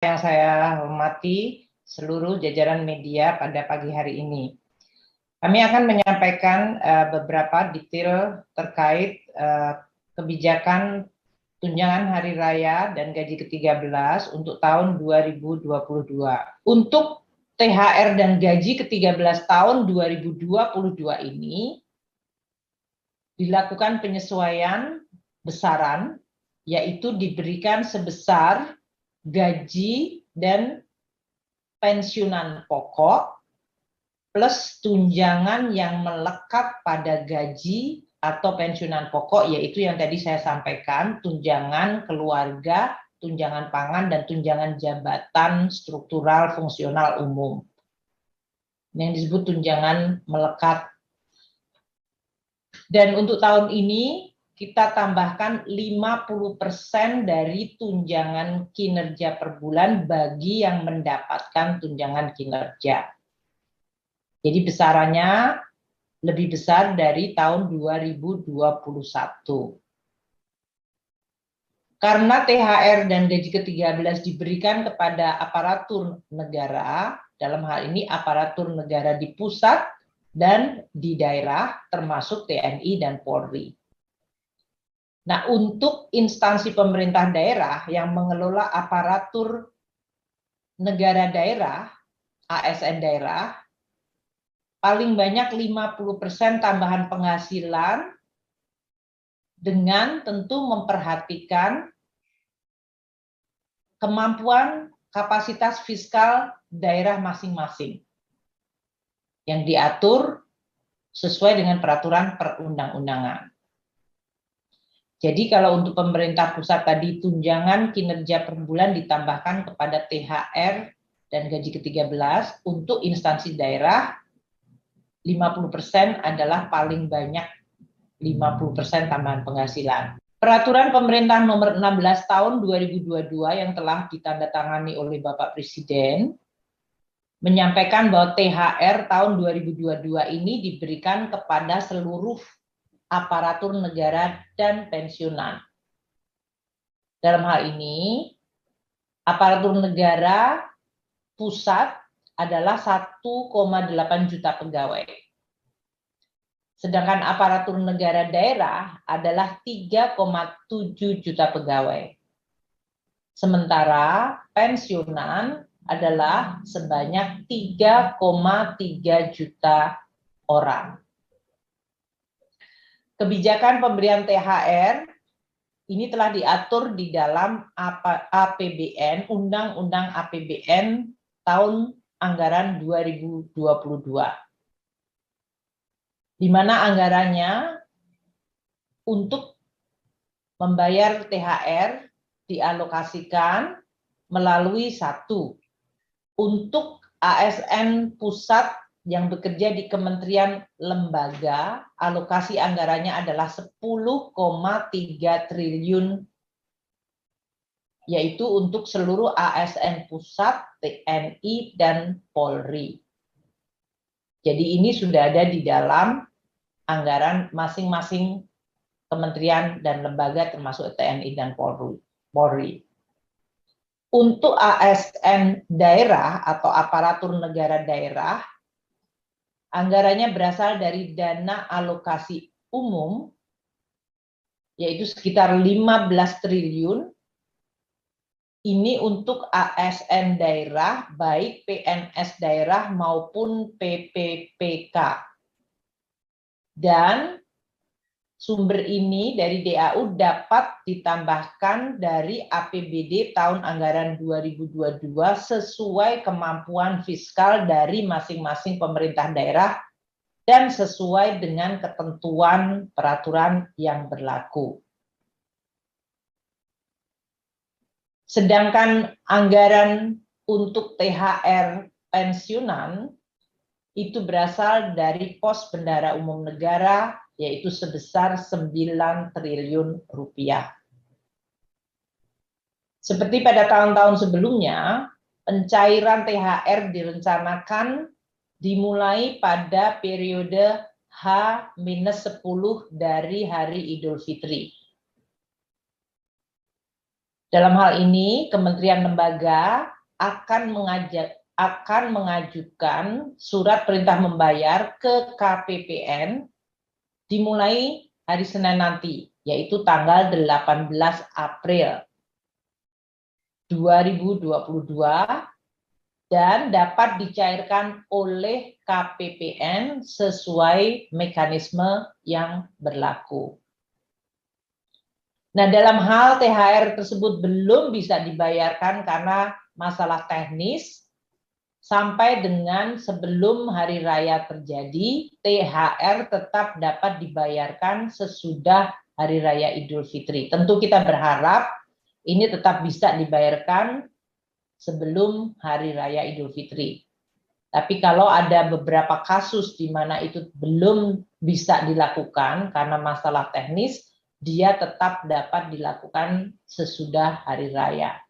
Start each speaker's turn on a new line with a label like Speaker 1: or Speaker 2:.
Speaker 1: Yang saya hormati seluruh jajaran media pada pagi hari ini. Kami akan menyampaikan beberapa detail terkait kebijakan tunjangan hari raya dan gaji ke-13 untuk tahun 2022. Untuk THR dan gaji ke-13 tahun 2022 ini dilakukan penyesuaian besaran, yaitu diberikan sebesar gaji dan pensiunan pokok plus tunjangan yang melekat pada gaji atau pensiunan pokok, yaitu yang tadi saya sampaikan, tunjangan keluarga, tunjangan pangan, dan tunjangan jabatan struktural fungsional umum. Yang disebut tunjangan melekat. Dan untuk tahun ini, kita tambahkan 50% dari tunjangan kinerja per bulan bagi yang mendapatkan tunjangan kinerja. Jadi besarannya lebih besar dari tahun 2021. Karena THR dan gaji ke-13 diberikan kepada aparatur negara, dalam hal ini aparatur negara di pusat dan di daerah, termasuk TNI dan Polri. Nah, untuk instansi pemerintah daerah yang mengelola aparatur negara daerah, ASN daerah, paling banyak 50% tambahan penghasilan dengan tentu memperhatikan kemampuan kapasitas fiskal daerah masing-masing yang diatur sesuai dengan peraturan perundang-undangan. Jadi kalau untuk pemerintah pusat tadi tunjangan kinerja per bulan ditambahkan kepada THR dan gaji ke-13, untuk instansi daerah 50% adalah paling banyak 50% tambahan penghasilan. Peraturan pemerintah nomor 16 tahun 2022 yang telah ditandatangani oleh Bapak Presiden menyampaikan bahwa THR tahun 2022 ini diberikan kepada seluruh aparatur negara dan pensiunan. Dalam hal ini, aparatur negara pusat adalah 1,8 juta pegawai. Sedangkan aparatur negara daerah adalah 3,7 juta pegawai. Sementara pensiunan adalah sebanyak 3,3 juta orang. Kebijakan pemberian THR ini telah diatur di dalam APBN, Undang-Undang APBN tahun anggaran 2022. Di mana anggarannya untuk membayar THR dialokasikan melalui satu, untuk ASN pusat yang bekerja di kementerian lembaga, alokasi anggarannya adalah 10,3 triliun, yaitu untuk seluruh ASN pusat, TNI, dan Polri. Jadi ini sudah ada di dalam anggaran masing-masing kementerian dan lembaga termasuk TNI dan Polri. Untuk ASN daerah atau aparatur negara daerah, anggarannya berasal dari dana alokasi umum, yaitu sekitar 15 triliun. Ini untuk ASN daerah, baik PNS daerah maupun PPPK. Dan sumber ini dari DAU dapat ditambahkan dari APBD tahun anggaran 2022 sesuai kemampuan fiskal dari masing-masing pemerintah daerah dan sesuai dengan ketentuan peraturan yang berlaku. Sedangkan anggaran untuk THR pensiunan itu berasal dari pos bendahara umum negara, yaitu sebesar 9 triliun rupiah. Seperti pada tahun-tahun sebelumnya, pencairan THR direncanakan dimulai pada periode H-10 dari hari Idul Fitri. Dalam hal ini, kementerian lembaga akan mengajukan surat perintah membayar ke KPPN dimulai hari Senin nanti, yaitu tanggal 18 April 2022 dan dapat dicairkan oleh KPPN sesuai mekanisme yang berlaku. Nah, dalam hal THR tersebut belum bisa dibayarkan karena masalah teknis, sampai dengan sebelum hari raya terjadi, THR tetap dapat dibayarkan sesudah hari raya Idul Fitri. Tentu kita berharap ini tetap bisa dibayarkan sebelum hari raya Idul Fitri. Tapi kalau ada beberapa kasus di mana itu belum bisa dilakukan karena masalah teknis, dia tetap dapat dilakukan sesudah hari raya.